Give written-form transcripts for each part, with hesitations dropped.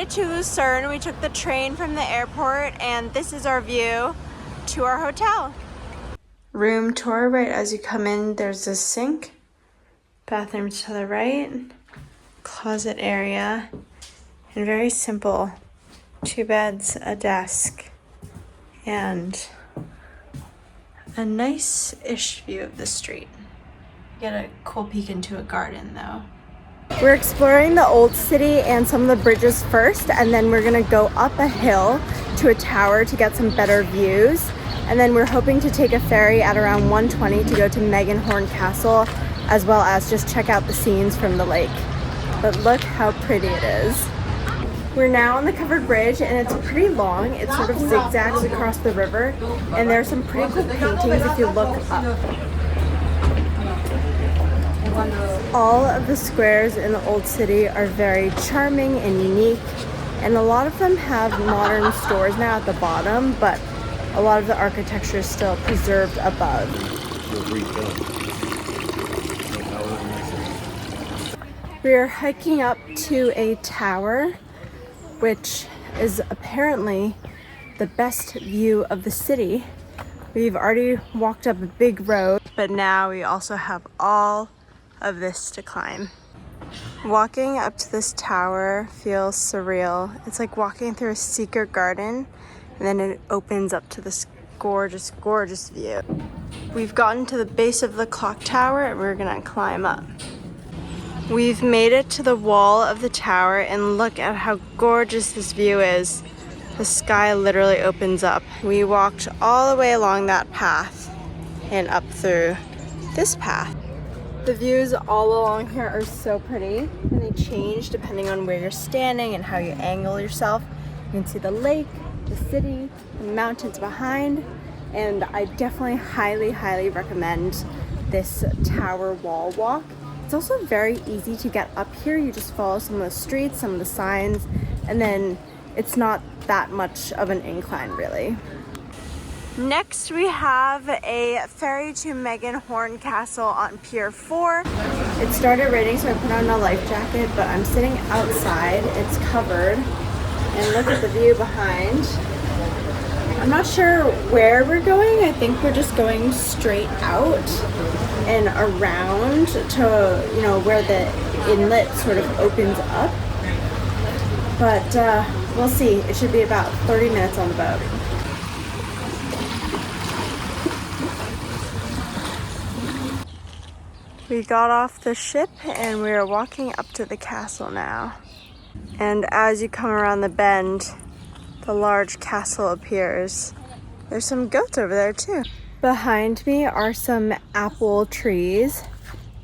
to Lucerne. We took the train from the airport and this is our view to our hotel. Room tour. Right as you come in, there's a sink, bathroom to the right, closet area, and very simple. 2 beds, a desk, and a nice-ish view of the street. Get a cool peek into a garden though. We're exploring the old city and some of the bridges first, and then we're gonna go up a hill to a tower to get some better views. And then we're hoping to take a ferry at around 1:20 to go to Meggenhorn Castle, as well as just check out the scenes from the lake. But look how pretty it is. We're now on the covered bridge and it's pretty long. It sort of zigzags across the river, and there are some pretty cool paintings if you look up. All of the squares in the old city are very charming and unique, and a lot of them have modern stores now at the bottom, but a lot of the architecture is still preserved above. We are hiking up to a tower, which is apparently the best view of the city. We've already walked up a big road, but now we also have all of this to climb. Walking up to this tower feels surreal. It's like walking through a secret garden, and then it opens up to this gorgeous, gorgeous view. We've gotten to the base of the clock tower and we're gonna climb up. We've made it to the wall of the tower, and look at how gorgeous this view is. The sky literally opens up. We walked all the way along that path and up through this path. The views all along here are so pretty, and they change depending on where you're standing and how you angle yourself. You can see the lake, the city, the mountains behind, and I definitely highly recommend this tower wall walk. It's also very easy to get up here. You just follow some of the streets, some of the signs, and then it's not that much of an incline really. Next we have a ferry to Meggenhorn Castle on Pier 4. It started raining, so I put on a life jacket, but I'm sitting outside. It's covered, and look at the view behind. I'm not sure where we're going. I think we're just going straight out and around to, you know, where the inlet sort of opens up. But we'll see. It should be about 30 minutes on the boat. We got off the ship and we are walking up to the castle now. And as you come around the bend, the large castle appears. There's some goats over there too. Behind me are some apple trees,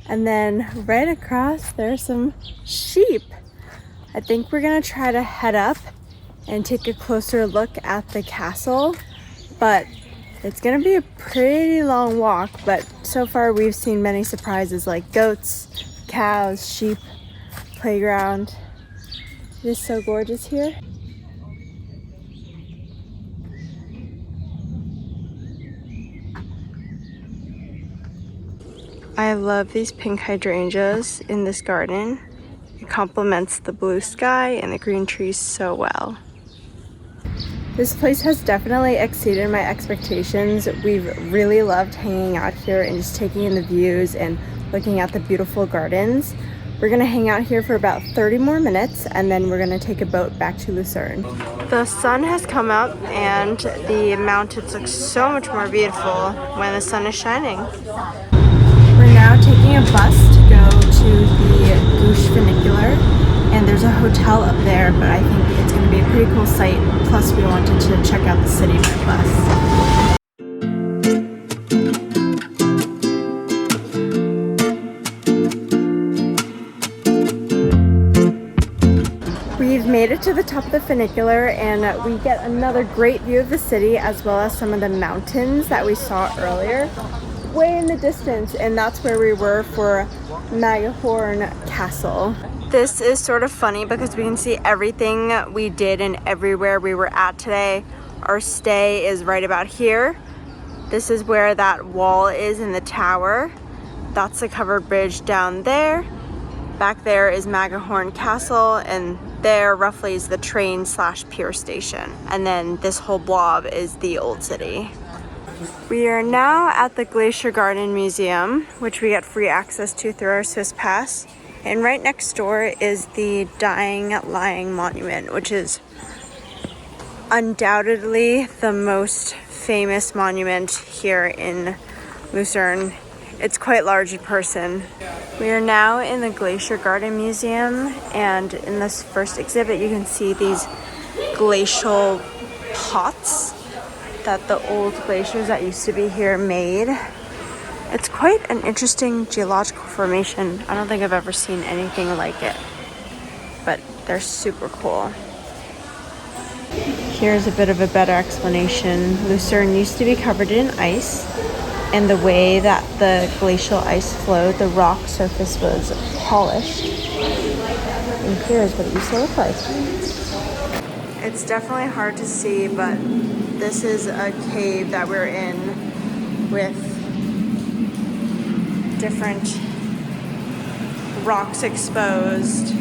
and then right across there's some sheep. I think we're gonna try to head up and take a closer look at the castle, but it's gonna be a pretty long walk. But so far we've seen many surprises like goats, cows, sheep, playground. It is so gorgeous here. I love these pink hydrangeas in this garden. It complements the blue sky and the green trees so well. This place has definitely exceeded my expectations. We've really loved hanging out here and just taking in the views and looking at the beautiful gardens. We're gonna hang out here for about 30 more minutes, and then we're gonna take a boat back to Lucerne. The sun has come up and the mountains look so much more beautiful when the sun is shining. We're now taking a bus to go to the Glacier funicular, and there's a hotel up there, but I think it's going to be a pretty cool site. Plus we wanted to check out the city by bus. We've made it to the top of the funicular, and we get another great view of the city as well as some of the mountains that we saw earlier way in the distance, and that's where we were for Meggenhorn Castle. This is sort of funny because we can see everything we did and everywhere we were at today. Our stay is right about here. This is where that wall is in the tower. That's the covered bridge down there. Back there is Meggenhorn Castle, and there roughly is the train/pier station. And then this whole blob is the old city. We are now at the Glacier Garden Museum, which we get free access to through our Swiss pass. And right next door is the Dying Lying Monument, which is undoubtedly the most famous monument here in Lucerne. It's quite large in person. We are now in the Glacier Garden Museum, and in this first exhibit you can see these glacial pots that the old glaciers that used to be here made. It's quite an interesting geological formation. I don't think I've ever seen anything like it, but they're super cool. Here's a bit of a better explanation. Lucerne used to be covered in ice, and the way that the glacial ice flowed, the rock surface was polished. And here's what it used to look like. It's definitely hard to see, but this is a cave that we're in with different rocks exposed.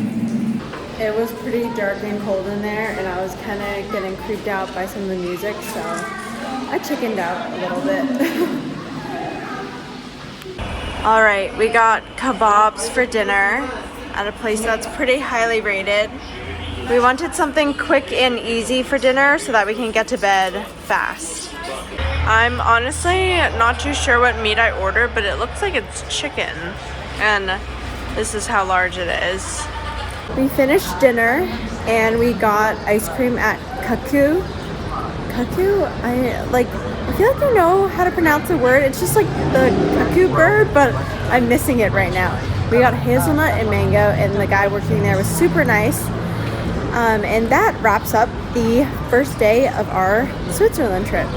It was pretty dark and cold in there, and I was kind of getting creeped out by some of the music, so I chickened out a little bit. All right, we got kebabs for dinner at a place that's pretty highly rated. We wanted something quick and easy for dinner so that we can get to bed fast. I'm honestly not too sure what meat I ordered, but it looks like it's chicken. And this is how large it is. We finished dinner and we got ice cream at Kaku. Kaku? I feel like I know how to pronounce the word. It's just like the cuckoo bird, but I'm missing it right now. We got hazelnut and mango, and the guy working there was super nice. And that wraps up the first day of our Switzerland trip.